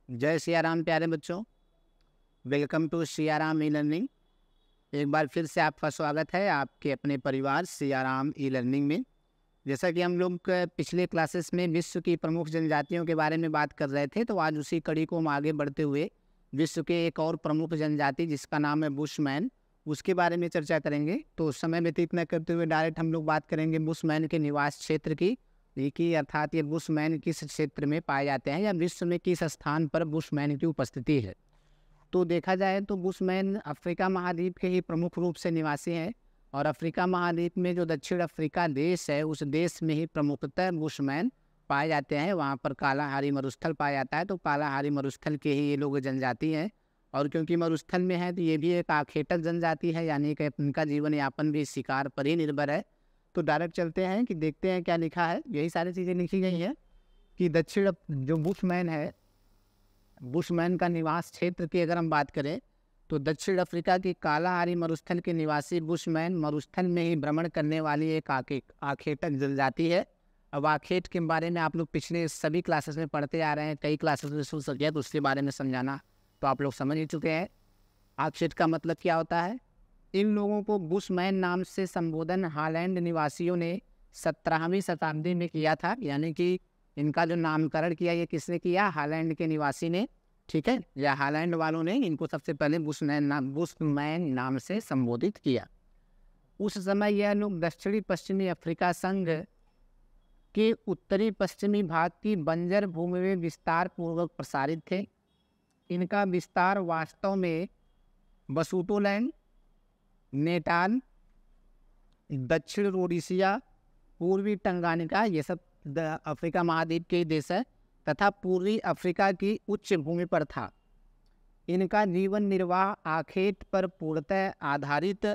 जय सिया राम प्यारे बच्चों। Welcome to Siya Ram e learning. एक बार फिर से आपका स्वागत है आपके अपने परिवार सिया राम ई लर्निंग में। जैसा कि हम लोग पिछले क्लासेस में विश्व की प्रमुख जनजातियों के बारे में बात कर रहे थे, तो आज उसी कड़ी को हम आगे बढ़ते हुए विश्व के एक और प्रमुख जनजाति जिसका नाम है बुशमैन, उसके बारे में चर्चा करेंगे। तो समय व्यतीत न करते हुए डायरेक्ट हम लोग बात करेंगे बुशमैन के निवास क्षेत्र की, अर्थात ये बुशमैन किस क्षेत्र में पाए जाते हैं या विश्व में किस स्थान पर बुशमैन की उपस्थिति है। तो देखा जाए तो बुशमैन अफ्रीका महाद्वीप के ही प्रमुख रूप से निवासी हैं और अफ्रीका महाद्वीप में जो दक्षिण अफ्रीका देश है उस देश में ही प्रमुखतः बुशमैन पाए जाते हैं। वहाँ पर कालाहारी मरुस्थल पाया जाता है, तो कालाहारी मरुस्थल के ही ये लोग जनजाति हैं। और क्योंकि मरुस्थल में है तो ये भी एक आखेटक जनजाति है, यानी कि उनका जीवन यापन भी शिकार पर ही निर्भर है। तो डायरेक्ट चलते हैं कि देखते हैं क्या लिखा है। यही सारी चीज़ें लिखी गई हैं कि दक्षिण जो बुशमैन है, बुशमैन का निवास क्षेत्र की अगर हम बात करें तो दक्षिण अफ्रीका की कालाहारी मरुस्थल के निवासी बुशमैन मरुस्थल में ही भ्रमण करने वाली एक आखेटक जनजाति है। अब आखेट के बारे में आप लोग पिछले सभी क्लासेस में पढ़ते आ रहे हैं, कई क्लासेस में सुन सके तो उसके बारे में समझाना तो आप लोग समझ ही चुके हैं। आखेट का मतलब क्या होता है। इन लोगों को बुशमैन नाम से संबोधन हॉलैंड निवासियों ने 17वीं शताब्दी में किया था, यानी कि इनका जो नामकरण किया ये किसने किया, हॉलैंड के निवासी ने, ठीक है, या हॉलैंड वालों ने इनको सबसे पहले बुशमैन नाम से संबोधित किया। उस समय यह लोग दक्षिणी पश्चिमी अफ्रीका संघ के उत्तरी पश्चिमी भाग की बंजर भूमि में विस्तार पूर्वक प्रसारित थे। इनका विस्तार वास्तव में बसुटोलैंड, नेटाल, दक्षिण रोडेशिया, पूर्वी टंगानिका, ये सब अफ्रीका महाद्वीप के देश है, तथा पूर्वी अफ्रीका की उच्च भूमि पर था। इनका जीवन निर्वाह आखेट पर पूर्णतः आधारित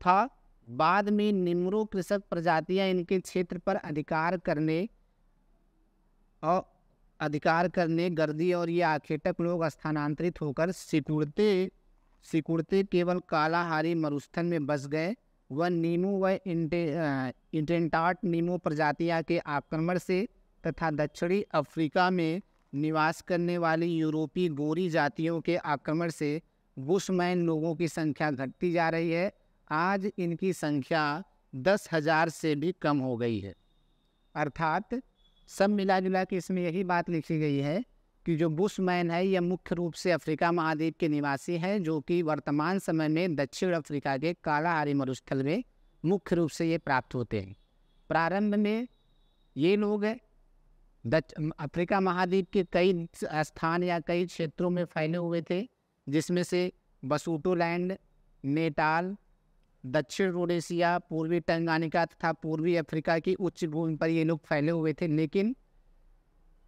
था। बाद में निम्रो कृषक प्रजातियां इनके क्षेत्र पर अधिकार करने गर्दी और ये आखेटक लोग स्थानांतरित होकर सिकुड़ते केवल कालाहारी मरुस्थल में बस गए। वह नीमू व इंटेंटाट नीमो प्रजातियां के आक्रमण से तथा दक्षिणी अफ्रीका में निवास करने वाली यूरोपीय गोरी जातियों के आक्रमण से बुशमैन लोगों की संख्या घटती जा रही है। आज इनकी संख्या 10,000 से भी कम हो गई है। अर्थात सब मिला जुला के इसमें यही बात लिखी गई है कि जो बुशमैन है यह मुख्य रूप से अफ्रीका महाद्वीप के निवासी हैं, जो कि वर्तमान समय में दक्षिण अफ्रीका के कालाहारी मरुस्थल में मुख्य रूप से ये प्राप्त होते हैं। प्रारंभ में ये लोग अफ्रीका महाद्वीप के कई स्थान या कई क्षेत्रों में फैले हुए थे, जिसमें से बसुटोलैंड, नेटाल, दक्षिण रोडेशिया, पूर्वी टंगानिका तथा पूर्वी अफ्रीका की उच्च भूमि पर ये लोग फैले हुए थे। लेकिन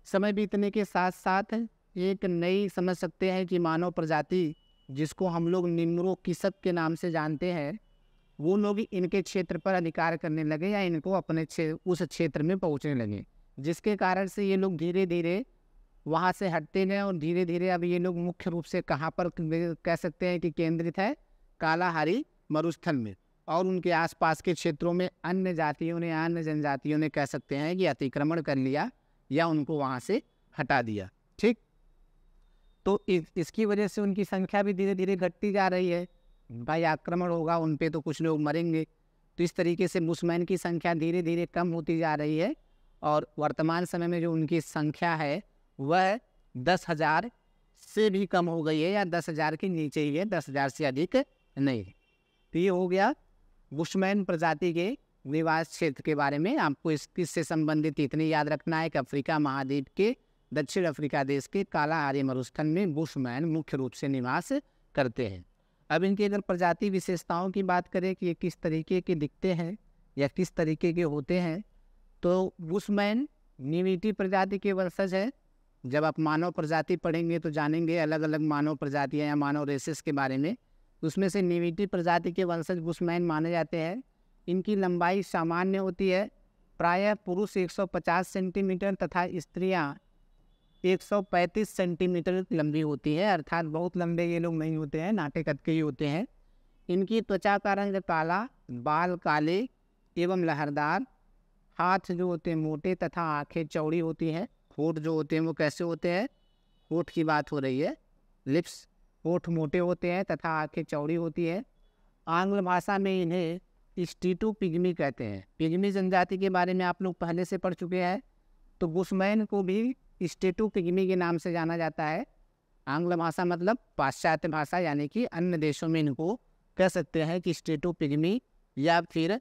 समय बीतने के साथ साथ एक नई समझ सकते हैं कि मानव प्रजाति जिसको हम लोग निम्रो किसक के नाम से जानते हैं, वो लोग इनके क्षेत्र पर अधिकार करने लगे या इनको अपने उस क्षेत्र में पहुंचने लगे, जिसके कारण से ये लोग धीरे धीरे वहाँ से हटते गए और धीरे धीरे अब ये लोग मुख्य रूप से कहाँ पर कह सकते हैं कि केंद्रित है, कालाहारी मरुस्थल में। और उनके आसपास के क्षेत्रों में अन्य जातियों ने, अन्य जनजातियों ने कह सकते हैं कि अतिक्रमण कर लिया या उनको वहाँ से हटा दिया। ठीक, तो इसकी वजह से उनकी संख्या भी धीरे धीरे घटती जा रही है। भाई आक्रमण होगा उन पे तो कुछ लोग मरेंगे, तो इस तरीके से बुशमैन की संख्या धीरे धीरे कम होती जा रही है और वर्तमान समय में जो उनकी संख्या है वह 10,000 से भी कम हो गई है या 10,000 के नीचे ही है, 10,000 से अधिक नहीं। तो ये हो गया बुशमैन प्रजाति के निवास क्षेत्र के बारे में। आपको इससे संबंधित इतनी याद रखना है कि अफ्रीका महाद्वीप के दक्षिण अफ्रीका देश के कालाहारी मरुस्थल में बुशमैन मुख्य रूप से निवास करते हैं। अब इनकी अगर प्रजाति विशेषताओं की बात करें कि ये किस तरीके के दिखते हैं या किस तरीके के होते हैं, तो बुशमैन निमिटी प्रजाति के वंशज है। जब आप मानव प्रजाति पढ़ेंगे तो जानेंगे अलग अलग मानव प्रजातियाँ या मानव रेसेस के बारे में। उसमें से निमिटी प्रजाति के वंशज बुशमैन माने जाते हैं। इनकी लंबाई सामान्य होती है, प्रायः पुरुष 150 सेंटीमीटर तथा स्त्रियां 135 सेंटीमीटर लंबी होती है। अर्थात बहुत लंबे ये लोग नहीं होते हैं, नाटे कद के ही होते हैं। इनकी त्वचा का रंग काला, बाल काले एवं लहरदार, हाथ जो होते हैं मोटे तथा आंखें चौड़ी होती हैं। होठ जो होते हैं वो कैसे होते हैं, होठ की बात हो रही है। लिप्स, होठ मोटे होते हैं तथा आंखें चौड़ी होती है। आंग्ल भाषा में इन्हें स्टीटू पिग्मी कहते हैं। पिग्मी जनजाति के बारे में आप लोग पहले से पढ़ चुके हैं। तो बुशमैन को भी स्टीटू पिग्मी के नाम से जाना जाता है। आंग्ल भाषा मतलब पाश्चात्य भाषा, यानी कि अन्य देशों में इनको कह सकते हैं कि स्टीटू पिग्मी या फिर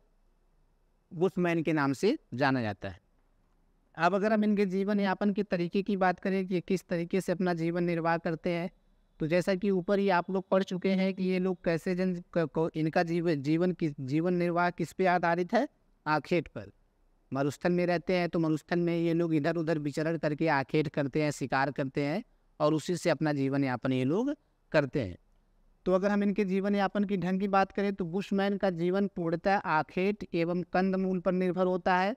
बुशमैन के नाम से जाना जाता है। अब अगर हम इनके जीवन यापन के तरीके की बात करें कि किस तरीके से अपना जीवन निर्वाह करते हैं, तो जैसा कि ऊपर ही आप लोग पढ़ चुके हैं कि ये लोग कैसे इनका जीवन निर्वाह किस पे आधारित है? आखेट पर। मरुस्थल में रहते हैं तो मरुस्थल में ये लोग इधर उधर विचरण करके आखेट करते हैं, शिकार करते हैं और उसी से अपना जीवन यापन ये लोग करते हैं। तो अगर हम इनके जीवन यापन की ढंग की बात करें तो बुशमैन का जीवन पूर्णतः आखेट एवं कंदमूल पर निर्भर होता है।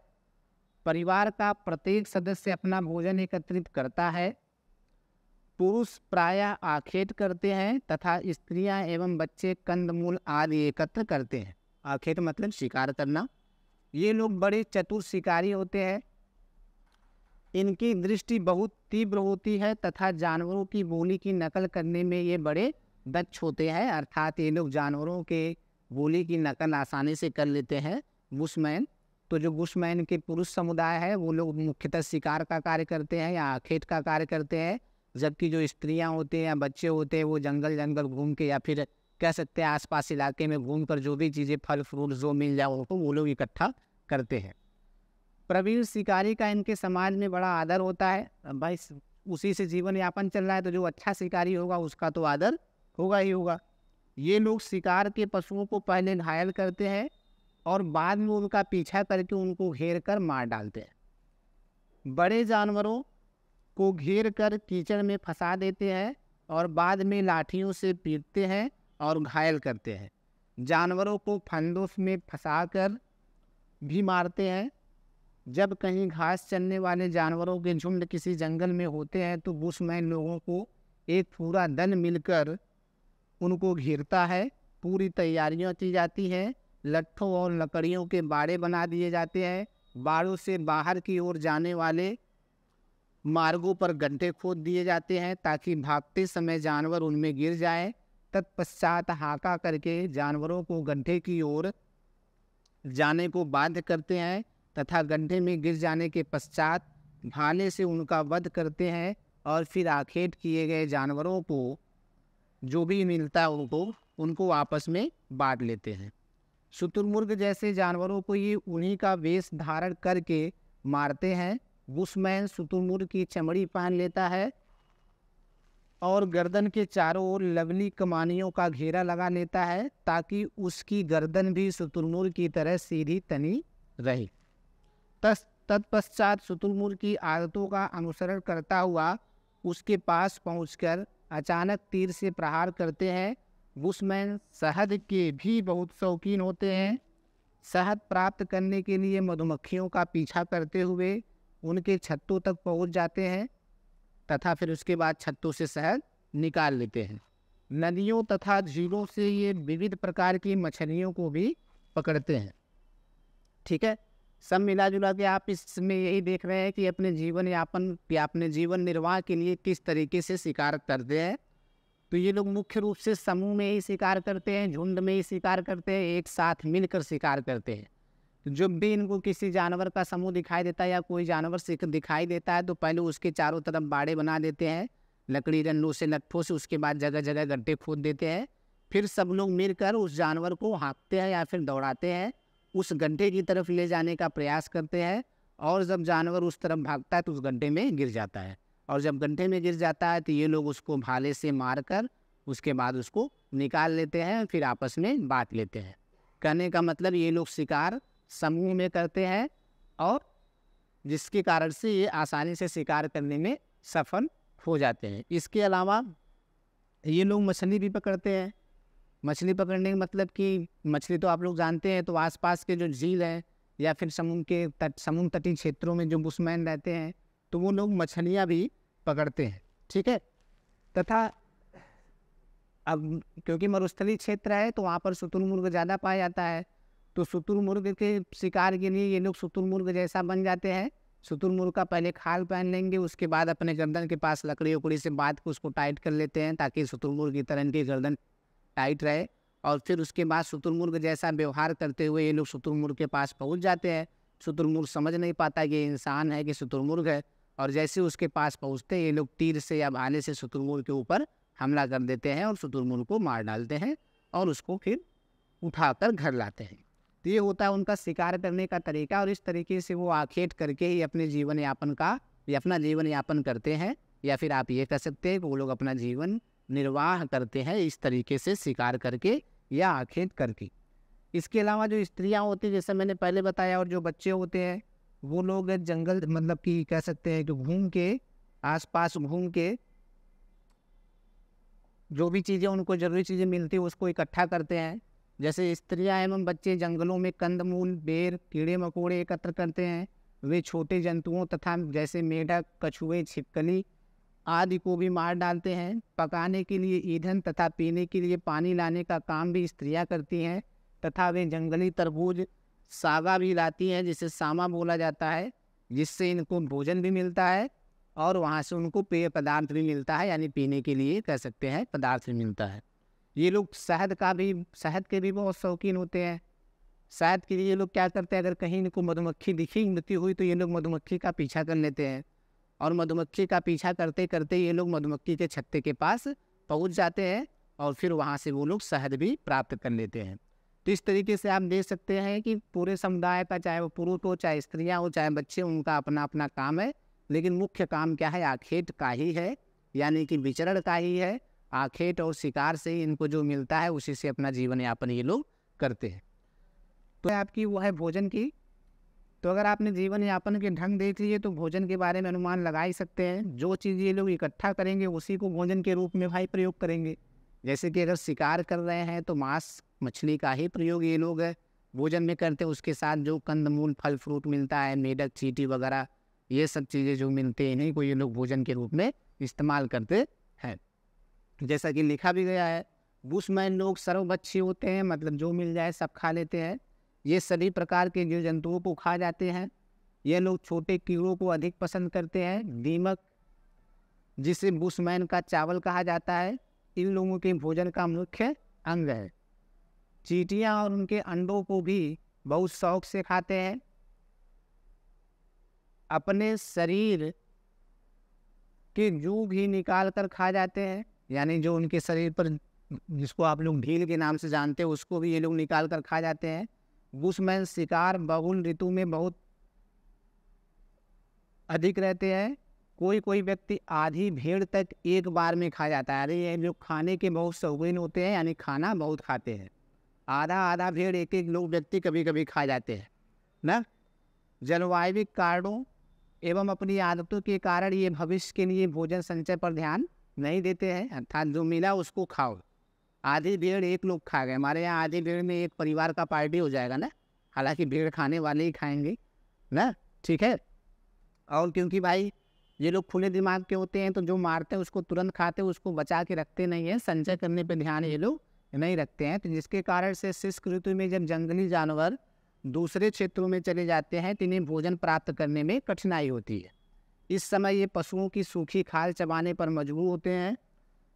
परिवार का प्रत्येक सदस्य अपना भोजन एकत्रित करता है। पुरुष प्रायः आखेट करते हैं तथा स्त्रियां एवं बच्चे कंदमूल आदि एकत्र करते हैं। आखेट मतलब शिकार करना। ये लोग बड़े चतुर शिकारी होते हैं। इनकी दृष्टि बहुत तीव्र होती है तथा जानवरों की बोली की नकल करने में ये बड़े दक्ष होते हैं। अर्थात ये लोग जानवरों के बोली की नकल आसानी से कर लेते हैं बुशमैन। तो जो बुशमैन के पुरुष समुदाय है वो लोग मुख्यतः शिकार का कार्य करते हैं या आखेट का कार्य करते हैं, जबकि जो स्त्रियां होते हैं या बच्चे होते हैं वो जंगल जंगल घूम के या फिर कह सकते हैं आसपास इलाके में घूमकर जो भी चीज़ें फल फ्रूट जो मिल जाए उनको वो लोग इकट्ठा करते हैं। प्रवीण शिकारी का इनके समाज में बड़ा आदर होता है। अब भाई उसी से जीवन यापन चल रहा है तो जो अच्छा शिकारी होगा उसका तो आदर होगा ही होगा। ये लोग शिकार के पशुओं को पहले घायल करते हैं और बाद में उनका पीछा करके उनको घेर कर मार डालते हैं। बड़े जानवरों को घेर कर कीचड़ में फंसा देते हैं और बाद में लाठियों से पीटते हैं और घायल करते हैं। जानवरों को फंदों में फंसाकर भी मारते हैं। जब कहीं घास चरने वाले जानवरों के झुंड किसी जंगल में होते हैं तो बुशमैन लोगों को एक पूरा दल मिलकर उनको घेरता है। पूरी तैयारियां की जाती हैं। लट्ठों और लकड़ियों के बाड़े बना दिए जाते हैं। बाड़ों से बाहर की ओर जाने वाले मार्गों पर गड्ढे खोद दिए जाते हैं ताकि भागते समय जानवर उनमें गिर जाए। तत्पश्चात हाका करके जानवरों को गड्ढे की ओर जाने को बाध्य करते हैं तथा गड्ढे में गिर जाने के पश्चात भाले से उनका वध करते हैं और फिर आखेट किए गए जानवरों को जो भी मिलता है उनको आपस में बांट लेते हैं। शुतुरमुर्ग जैसे जानवरों को ये उन्हीं का वेश धारण करके मारते हैं। बुशमैन शुतुरमुर्ग की चमड़ी पहन लेता है और गर्दन के चारों ओर लवली कमानियों का घेरा लगा लेता है ताकि उसकी गर्दन भी शुतुरमुर्ग की तरह सीधी तनी रहे। तत्पश्चात शुतुरमुर्ग की आदतों का अनुसरण करता हुआ उसके पास पहुंचकर अचानक तीर से प्रहार करते हैं। बुशमैन शहद के भी बहुत शौकीन होते हैं। शहद प्राप्त करने के लिए मधुमक्खियों का पीछा करते हुए उनके छत्तों तक पहुंच जाते हैं तथा फिर उसके बाद छत्तों से शहद निकाल लेते हैं। नदियों तथा झीलों से ये विविध प्रकार की मछलियों को भी पकड़ते हैं। ठीक है, सब मिला जुला के आप इसमें यही देख रहे हैं कि अपने जीवन यापन या अपने जीवन निर्वाह के लिए किस तरीके से शिकार करते हैं। तो ये लोग मुख्य रूप से समूह में ही शिकार करते हैं, झुंड में ही शिकार करते हैं, एक साथ मिलकर शिकार करते हैं। तो जब भी इनको किसी जानवर का समूह दिखाई देता है या कोई जानवर दिखाई देता है तो पहले उसके चारों तरफ बाड़े बना देते हैं लकड़ी डंडों से, लट्ठों से। उसके बाद जगह जगह गड्ढे खोद देते हैं। फिर सब लोग मिलकर उस जानवर को हाँकते हैं या फिर दौड़ाते हैं, उस गड्ढे की तरफ ले जाने का प्रयास करते हैं और जब जानवर उस तरफ भागता है तो उस गड्ढे में गिर जाता है और जब गड्ढे में गिर जाता है तो ये लोग उसको भाले से मारकर उसके बाद उसको निकाल लेते हैं, फिर आपस में बांट लेते हैं। कहने का मतलब ये लोग शिकार समूह में करते हैं और जिसके कारण से ये आसानी से शिकार करने में सफल हो जाते हैं। इसके अलावा ये लोग मछली भी पकड़ते हैं। मछली पकड़ने का मतलब कि मछली तो आप लोग जानते हैं, तो आसपास के जो झील हैं या फिर समुद्र तटीय क्षेत्रों में जो बुशमैन रहते हैं तो वो लोग मछलियाँ भी पकड़ते हैं। ठीक है, तथा अब क्योंकि मरुस्थलीय क्षेत्र है तो वहाँ पर शुतुरमुर्ग ज़्यादा पाया जाता है, तो शुतुरमुर्ग के शिकार के लिए ये लोग शुतुरमुर्ग जैसा बन जाते हैं शुतुरमुर्ग का पहले खाल पहन लेंगे, उसके बाद अपने गर्दन के पास लकड़ी उकड़ी से बांध के उसको टाइट कर लेते हैं ताकि शुतुरमुर्ग की तरह इनकी गर्दन टाइट रहे। और फिर उसके बाद शुतुरमुर्ग जैसा व्यवहार करते हुए ये लोग शुतुरमुर्ग के पास पहुंच जाते हैं। शुतुरमुर्ग समझ नहीं पाता कि ये इंसान है कि शुतुरमुर्ग है, और जैसे उसके पास पहुंचते ये लोग तीर से या भाले से शुतुरमुर्ग के ऊपर हमला कर देते हैं और शुतुरमुर्ग को मार डालते हैं और उसको फिर उठाकर घर लाते हैं। तो ये होता है उनका शिकार करने का तरीका, और इस तरीके से वो आखेट करके ही अपने जीवन यापन का या अपना जीवन यापन करते हैं, या फिर आप ये कह सकते हैं कि वो लोग अपना जीवन निर्वाह करते हैं इस तरीके से शिकार करके या आखेट करके। इसके अलावा जो स्त्रियां होती हैं, जैसे मैंने पहले बताया, और जो बच्चे होते हैं वो लोग जंगल मतलब कि कह सकते हैं कि घूम के आसपास घूम के जो भी चीज़ें उनको ज़रूरी चीज़ें मिलती है उसको इकट्ठा करते हैं। जैसे स्त्रियां एवं बच्चे जंगलों में कंदमूल, बेर, कीड़े मकोड़े एकत्र करते हैं। वे छोटे जंतुओं तथा जैसे मेढक, कछुए, छिपकली आदि को भी मार डालते हैं। पकाने के लिए ईंधन तथा पीने के लिए पानी लाने का काम भी स्त्रियां करती हैं, तथा वे जंगली तरबूज, सागा भी लाती हैं, जिसे सामा बोला जाता है, जिससे इनको भोजन भी मिलता है और वहाँ से उनको पेय पदार्थ भी मिलता है, यानी पीने के लिए कह सकते हैं पदार्थ भी मिलता है। ये लोग शहद के भी बहुत शौकीन होते हैं। शहद के लिए ये लोग क्या करते हैं, अगर कहीं इनको मधुमक्खी दिखी मृत्यु हुई तो ये लोग मधुमक्खी का पीछा कर लेते हैं, और मधुमक्खी का पीछा करते करते ये लोग मधुमक्खी के छत्ते के पास पहुंच जाते हैं और फिर वहां से वो लोग शहद भी प्राप्त कर लेते हैं। तो इस तरीके से आप देख सकते हैं कि पूरे समुदाय का, चाहे वो पुरुष हो, चाहे स्त्रियां हो, चाहे बच्चे, उनका अपना अपना काम है, लेकिन मुख्य काम क्या है, आखेट का ही है, यानी कि विचरण का ही है। आखेट और शिकार से ही इनको जो मिलता है उसी से अपना जीवन यापन ये लोग करते हैं। तो आपकी वो है भोजन की। तो अगर आपने जीवन यापन के ढंग देख लिए तो भोजन के बारे में अनुमान लगा ही सकते हैं। जो चीज़ ये लोग इकट्ठा करेंगे उसी को भोजन के रूप में भाई प्रयोग करेंगे। जैसे कि अगर शिकार कर रहे हैं तो मांस मछली का ही प्रयोग ये लोग भोजन में करते हैं। उसके साथ जो कंदमूल, फल फ्रूट मिलता है, मेढक, चींटी वगैरह, ये सब चीज़ें जो मिलते हैं इन्हीं को ये लोग भोजन के रूप में इस्तेमाल करते हैं। जैसा कि लिखा भी गया है, बुशमैन लोग सर्वभक्षी होते हैं, मतलब जो मिल जाए सब खा लेते हैं। ये सभी प्रकार के जीव जंतुओं को खा जाते हैं। ये लोग छोटे कीड़ों को अधिक पसंद करते हैं। दीमक, जिसे बुशमैन का चावल कहा जाता है, इन लोगों के भोजन का मुख्य अंग है। चींटियां और उनके अंडों को भी बहुत शौक से खाते हैं। अपने शरीर के जू भी निकाल कर खा जाते हैं, यानी जो उनके शरीर पर, जिसको आप लोग ढील के नाम से जानते हैं, उसको भी ये लोग निकाल कर खा जाते हैं। बुशमैन शिकार बहुल ऋतु में बहुत अधिक रहते हैं। कोई कोई व्यक्ति आधी भेड़ तक एक बार में खा जाता है। अरे ये लोग खाने के बहुत शौकीन होते हैं, यानी खाना बहुत खाते हैं। आधा आधा भेड़ एक एक लोग व्यक्ति कभी कभी खा जाते हैं ना। जलवायु कारणों एवं अपनी आदतों के कारण ये भविष्य के लिए भोजन संचय पर ध्यान नहीं देते हैं, अर्थात जो मिला उसको खाओ। आधी भेड़ एक लोग खा गए, हमारे यहाँ आधी भेड़ में एक परिवार का पार्टी हो जाएगा ना। हालांकि भेड़ खाने वाले ही खाएंगे ना, ठीक है। और क्योंकि भाई ये लोग खुले दिमाग के होते हैं तो जो मारते हैं उसको तुरंत खाते हैं, उसको बचा के रखते नहीं है, संचय करने पे ध्यान ये लोग नहीं रखते हैं। तो जिसके कारण से शुष्क ऋतु में जब जंगली जानवर दूसरे क्षेत्रों में चले जाते हैं तो इन्हें भोजन प्राप्त करने में कठिनाई होती है। इस समय ये पशुओं की सूखी खाल चबाने पर मजबूर होते हैं।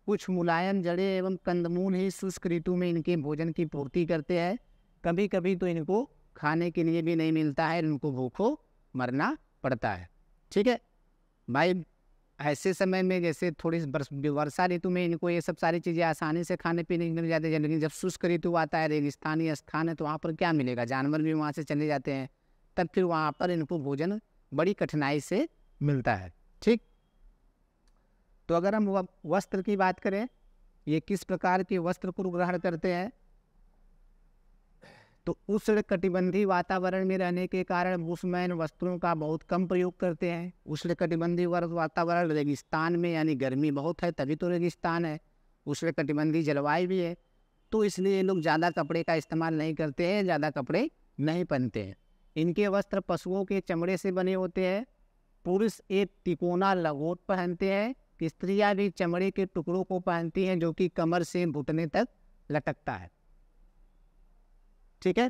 कुछ मुलायम जड़ें एवं कंदमूल ही शुष्क ऋतु में इनके भोजन की पूर्ति करते हैं। कभी कभी तो इनको खाने के लिए भी नहीं मिलता है, इनको भूखों मरना पड़ता है। ठीक है भाई, ऐसे समय में जैसे थोड़ी वर्षा ऋतु में इनको ये सब सारी चीज़ें आसानी से खाने पीने को मिल जाती है, लेकिन जब शुष्क ऋतु आता है, रेगिस्तानी स्थान है, तो वहाँ पर क्या मिलेगा, जानवर भी वहाँ से चले जाते हैं, तब फिर वहाँ पर इनको भोजन बड़ी कठिनाई से मिलता है। ठीक, तो अगर हम वस्त्र की बात करें, ये किस प्रकार के वस्त्र को ग्रहण करते हैं, तो उष्ण कटिबंधीय वातावरण में रहने के कारण बुशमैन वस्त्रों का बहुत कम प्रयोग करते हैं। उष्ण कटिबंधीय वातावरण रेगिस्तान में, यानी गर्मी बहुत है तभी तो रेगिस्तान है, उष्ण कटिबंधीय जलवायु भी है, तो इसलिए ये लोग ज़्यादा कपड़े का इस्तेमाल नहीं करते हैं, ज़्यादा कपड़े नहीं पहनते हैं। इनके वस्त्र पशुओं के चमड़े से बने होते हैं। पुरुष एक तिकोना लंगोट पहनते हैं। स्त्रियां भी चमड़े के टुकड़ों को पहनती हैं जो कि कमर से घुटने तक लटकता है। ठीक है,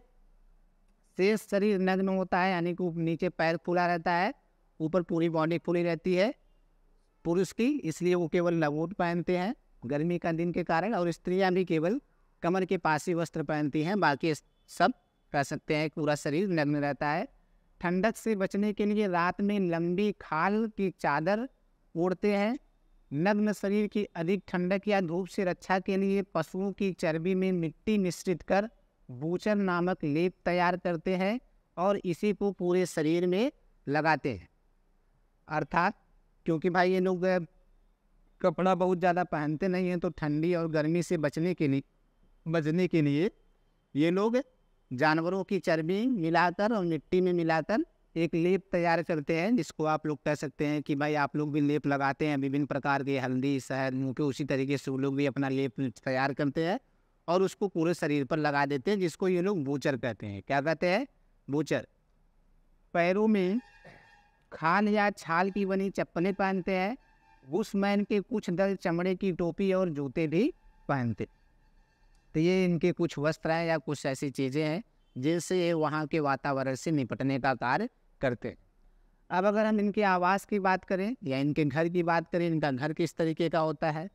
शेष शरीर नग्न होता है, यानी कि नीचे पैर खुला रहता है ऊपर पूरी बॉडी खुली रहती है पुरुष की, इसलिए वो केवल लंगोट पहनते हैं गर्मी का दिन के कारण, और स्त्रियां भी केवल कमर के पास ही वस्त्र पहनती हैं, बाकी सब कह सकते हैं पूरा शरीर नग्न रहता है। ठंडक से बचने के लिए रात में लंबी खाल की चादर ओढ़ते हैं। नग्न शरीर की अधिक ठंडक या धूप से रक्षा के लिए पशुओं की चर्बी में मिट्टी मिश्रित कर बूचर नामक लेप तैयार करते हैं और इसी को पूरे शरीर में लगाते हैं। अर्थात क्योंकि भाई ये लोग कपड़ा बहुत ज़्यादा पहनते नहीं हैं, तो ठंडी और गर्मी से बचने के लिए ये लोग जानवरों की चर्बी मिलाकर और मिट्टी में मिलाकर एक लेप तैयार करते हैं, जिसको आप लोग कह सकते हैं कि भाई आप लोग भी लेप लगाते हैं विभिन्न प्रकार के, हल्दी शहद मुँह के, उसी तरीके से वो लोग भी अपना लेप तैयार करते हैं और उसको पूरे शरीर पर लगा देते हैं, जिसको ये लोग बूचर कहते हैं। क्या कहते हैं? बूचर। पैरों में खाल या छाल की बनी चप्पलें पहनते हैं। बुशमैन के कुछ दल चमड़े की टोपी और जूते भी पहनते। तो ये इनके कुछ वस्त्र हैं या कुछ ऐसी चीज़ें हैं जिनसे ये वहाँ के वातावरण से निपटने का कार्य करते हैं। अब अगर हम इनके आवास की बात करें या इनके घर की बात करें, इनका घर किस तरीके का होता है,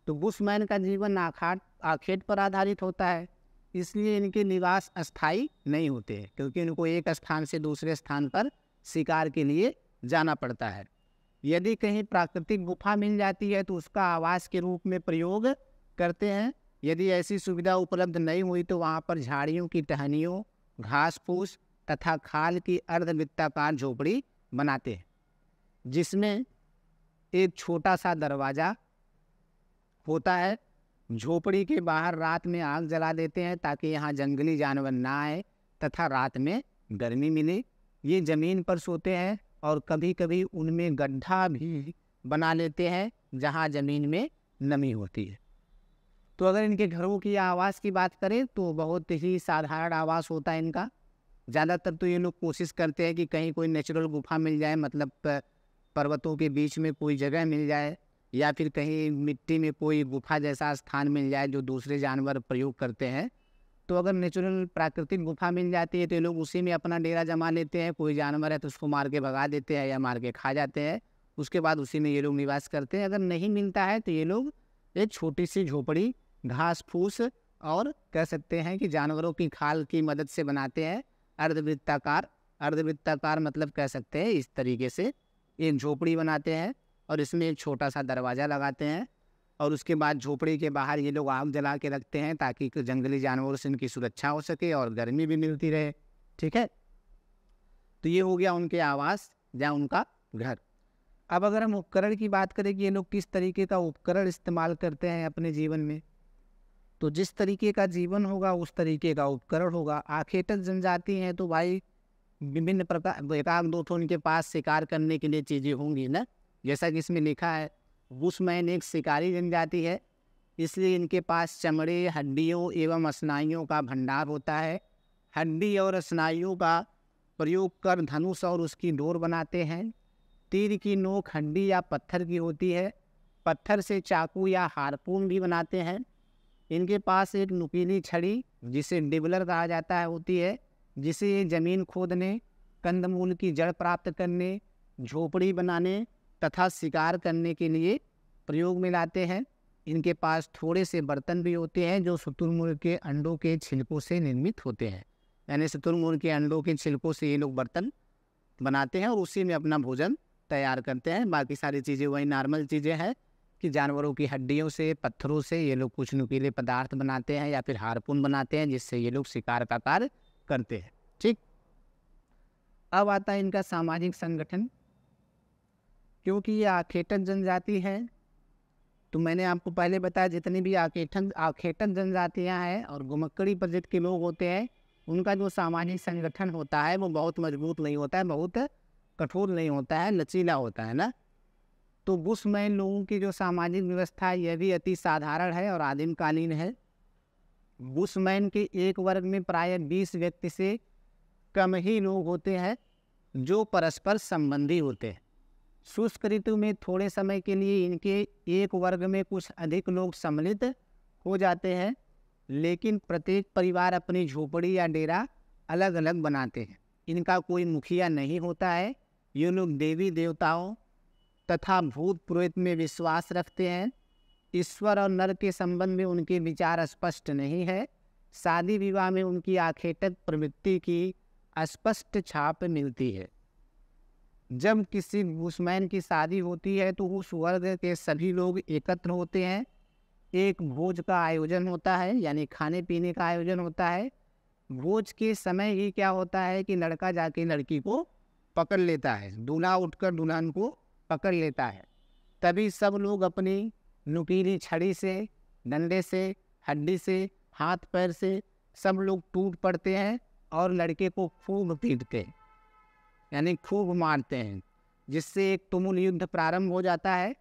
तो बुशमैन का जीवन आखेट पर आधारित होता है, इसलिए इनके निवास अस्थायी नहीं होते हैं, क्योंकि इनको एक स्थान से दूसरे स्थान पर शिकार के लिए जाना पड़ता है। यदि कहीं प्राकृतिक गुफा मिल जाती है तो उसका आवास के रूप में प्रयोग करते हैं। यदि ऐसी सुविधा उपलब्ध नहीं हुई तो वहाँ पर झाड़ियों की टहनियों, घास फूस तथा खाल की अर्धवृत्ताकार झोपड़ी बनाते हैं, जिसमें एक छोटा सा दरवाज़ा होता है। झोपड़ी के बाहर रात में आग जला देते हैं ताकि यहाँ जंगली जानवर ना आए तथा रात में गर्मी मिले। ये ज़मीन पर सोते हैं और कभी कभी उनमें गड्ढा भी बना लेते हैं जहाँ ज़मीन में नमी होती है। तो अगर इनके घरों की आवास की बात करें तो बहुत ही साधारण आवास होता है इनका। ज़्यादातर तो ये लोग कोशिश करते हैं कि कहीं कोई नेचुरल गुफा मिल जाए, मतलब पर्वतों के बीच में कोई जगह मिल जाए या फिर कहीं मिट्टी में कोई गुफा जैसा स्थान मिल जाए जो दूसरे जानवर प्रयोग करते हैं। तो अगर नेचुरल प्राकृतिक गुफा मिल जाती है तो ये लोग उसी में अपना डेरा जमा लेते हैं। कोई जानवर है तो उसको मार के भगा देते हैं या मार के खा जाते हैं, उसके बाद उसी में ये लोग निवास करते हैं। अगर नहीं मिलता है तो ये लोग एक छोटी सी झोपड़ी घास फूस और कह सकते हैं कि जानवरों की खाल की मदद से बनाते हैं। अर्धवृत्ताकार मतलब कह सकते हैं इस तरीके से एक झोपड़ी बनाते हैं और इसमें एक छोटा सा दरवाज़ा लगाते हैं और उसके बाद झोपड़ी के बाहर ये लोग आग जला के रखते हैं ताकि जंगली जानवरों से इनकी सुरक्षा हो सके और गर्मी भी मिलती रहे। ठीक है, तो ये हो गया उनके आवास या उनका घर। अब अगर हम उपकरण की बात करें कि ये लोग किस तरीके का उपकरण इस्तेमाल करते हैं अपने जीवन में, तो जिस तरीके का जीवन होगा उस तरीके का उपकरण होगा। आखेटक जनजाति हैं तो भाई विभिन्न प्रकार एक आध दो तो उनके पास शिकार करने के लिए चीज़ें होंगी ना, जैसा कि इसमें लिखा है बुशमैन एक शिकारी जनजाति है, इसलिए इनके पास चमड़े, हड्डियों एवं स्नायुओं का भंडार होता है। हड्डी और स्नायुओं का प्रयोग कर धनुष और उसकी डोर बनाते हैं। तीर की नोक हड्डी या पत्थर की होती है। पत्थर से चाकू या हारपून भी बनाते हैं। इनके पास एक नुकीली छड़ी जिसे डिबलर कहा जाता है होती है, जिसे ये ज़मीन खोदने, कंदमूल की जड़ प्राप्त करने, झोपड़ी बनाने तथा शिकार करने के लिए प्रयोग में लाते हैं। इनके पास थोड़े से बर्तन भी होते हैं जो शुतुरमुर्ग के अंडों के छिलकों से निर्मित होते हैं, यानी शुतुरमुर्ग के अंडों के छिलकों से ये लोग बर्तन बनाते हैं और उसी में अपना भोजन तैयार करते हैं। बाकी सारी चीज़ें वही नॉर्मल चीज़ें हैं कि जानवरों की हड्डियों से, पत्थरों से ये लोग कुछ नुकीले पदार्थ बनाते हैं या फिर हारपून बनाते हैं जिससे ये लोग शिकार का कार्य करते हैं। ठीक, अब आता है इनका सामाजिक संगठन। क्योंकि ये आखेटक जनजाति है तो मैंने आपको पहले बताया जितनी भी आखेटक जनजातियां हैं और घुमक्कड़ी प्रजाति के लोग होते हैं उनका जो सामाजिक संगठन होता है वो बहुत मजबूत नहीं होता है, बहुत कठोर नहीं होता है, लचीला होता है ना। तो बुशमैन लोगों की जो सामाजिक व्यवस्था है यह भी अति साधारण है और आदिमकालीन है। बुशमैन के एक वर्ग में प्रायः 20 व्यक्ति से कम ही लोग होते हैं जो परस्पर संबंधी होते हैं। शुष्क ऋतु में थोड़े समय के लिए इनके एक वर्ग में कुछ अधिक लोग सम्मिलित हो जाते हैं, लेकिन प्रत्येक परिवार अपनी झोपड़ी या डेरा अलग अलग बनाते हैं। इनका कोई मुखिया नहीं होता है, ये लोग देवी देवताओं तथा भूत पुरोहित में विश्वास रखते हैं। ईश्वर और नर के संबंध में उनके विचार स्पष्ट नहीं है। शादी विवाह में उनकी आखेटक प्रवृत्ति की स्पष्ट छाप मिलती है। जब किसी बुशमैन की शादी होती है तो उस वर्ग के सभी लोग एकत्र होते हैं। एक भोज का आयोजन होता है, यानी खाने पीने का आयोजन होता है। भोज के समय ही क्या होता है कि लड़का जाके लड़की को पकड़ लेता है, दूल्हा उठकर दुल्हन को पकड़ लेता है। तभी सब लोग अपनी नुकीली छड़ी से, डंडे से, हड्डी से, हाथ पैर से सब लोग टूट पड़ते हैं और लड़के को खूब पीटते हैं, यानी खूब मारते हैं, जिससे एक तुमुल युद्ध प्रारंभ हो जाता है।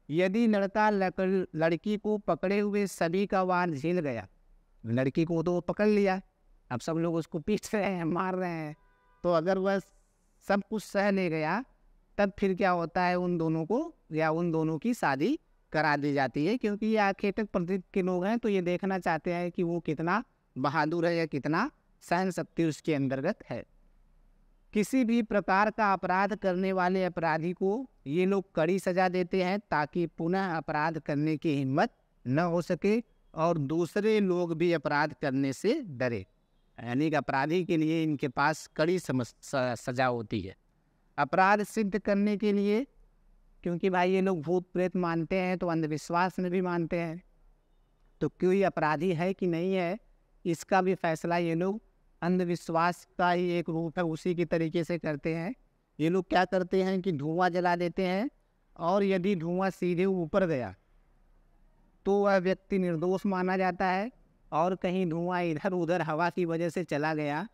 यदि लड़का लड़की को पकड़े हुए सभी का वार झेल गया, लड़की को तो पकड़ लिया, अब सब लोग उसको पीट रहे हैं, मार रहे हैं, तो अगर वह सब कुछ सह ले गया तब फिर क्या होता है, उन दोनों को या उन दोनों की शादी करा दी जाती है। क्योंकि ये आखेटक प्रवृत्ति के लोग हैं, तो ये देखना चाहते हैं कि वो कितना बहादुर है या कितना सहन शक्ति उसके अंतर्गत है। किसी भी प्रकार का अपराध करने वाले अपराधी को ये लोग कड़ी सजा देते हैं ताकि पुनः अपराध करने की हिम्मत न हो सके और दूसरे लोग भी अपराध करने से डरे। यानी कि अपराधी के लिए इनके पास कड़ी सजा होती है। अपराध सिद्ध करने के लिए, क्योंकि भाई ये लोग भूत प्रेत मानते हैं तो अंधविश्वास में भी मानते हैं, तो कोई अपराधी है कि नहीं है इसका भी फैसला ये लोग अंधविश्वास का ही एक रूप है उसी की तरीके से करते हैं। ये लोग क्या करते हैं कि धुआं जला देते हैं, और यदि धुआं सीधे ऊपर गया तो वह व्यक्ति निर्दोष माना जाता है, और कहीं धुआं इधर उधर हवा की वजह से चला गया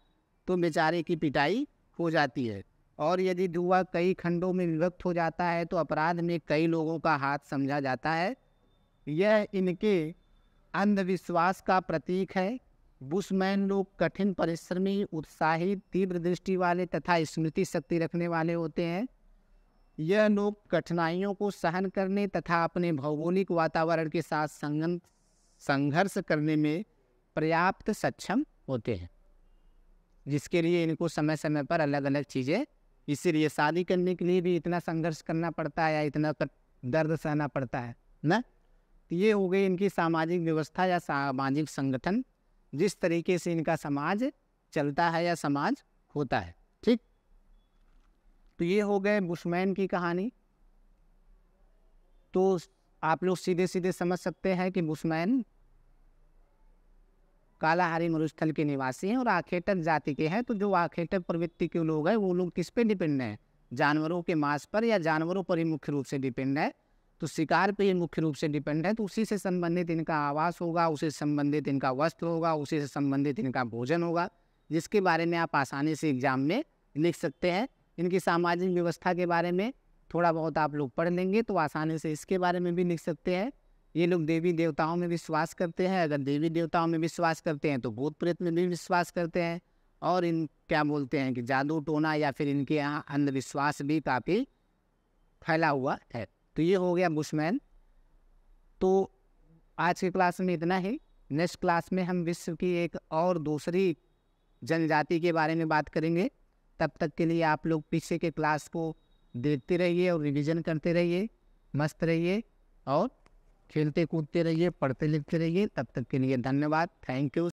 तो बेचारे की पिटाई हो जाती है। और यदि धुआं कई खंडों में विभक्त हो जाता है तो अपराध में कई लोगों का हाथ समझा जाता है। यह इनके अंधविश्वास का प्रतीक है। बुशमैन लोग कठिन परिश्रमी, उत्साही, तीव्र दृष्टि वाले तथा स्मृति शक्ति रखने वाले होते हैं। यह लोग कठिनाइयों को सहन करने तथा अपने भौगोलिक वातावरण के साथ संघर्ष करने में पर्याप्त सक्षम होते हैं, जिसके लिए इनको समय समय पर अलग अलग चीज़ें, इसीलिए शादी करने के लिए भी इतना संघर्ष करना पड़ता है या इतना दर्द सहना पड़ता है ना। तो ये हो गई इनकी सामाजिक व्यवस्था या सामाजिक संगठन, जिस तरीके से इनका समाज चलता है या समाज होता है। ठीक, तो ये हो गए बुशमैन की कहानी। तो आप लोग सीधे सीधे समझ सकते हैं कि बुशमैन कालाहारी मरुस्थल के निवासी हैं और आखेटक जाति के हैं। तो जो आखेटक प्रवृत्ति के लोग हैं वो लोग किस पे डिपेंड हैं? जानवरों के मांस पर या जानवरों पर ही मुख्य रूप से डिपेंड है। तो शिकार पे ही मुख्य रूप से डिपेंड है। तो उसी से संबंधित इनका आवास होगा, उसी से संबंधित इनका वस्त्र होगा, उसी से संबंधित इनका भोजन होगा, जिसके बारे में आप आसानी से एग्जाम में लिख सकते हैं। इनकी सामाजिक व्यवस्था के बारे में थोड़ा बहुत आप लोग पढ़ लेंगे तो आसानी से इसके बारे में भी लिख सकते हैं। ये लोग देवी देवताओं में विश्वास करते हैं। अगर देवी देवताओं में विश्वास करते हैं तो भूत प्रेत में भी विश्वास करते हैं। और इन क्या बोलते हैं कि जादू टोना या फिर इनके यहाँ अंधविश्वास भी काफ़ी फैला हुआ है। तो ये हो गया बुशमैन। तो आज की क्लास में इतना ही। नेक्स्ट क्लास में हम विश्व की एक और दूसरी जनजाति के बारे में बात करेंगे। तब तक के लिए आप लोग पीछे के क्लास को देखते रहिए और रिवीजन करते रहिए, मस्त रहिए और खेलते कूदते रहिए, पढ़ते लिखते रहिए। तब तक के लिए धन्यवाद, थैंक यू।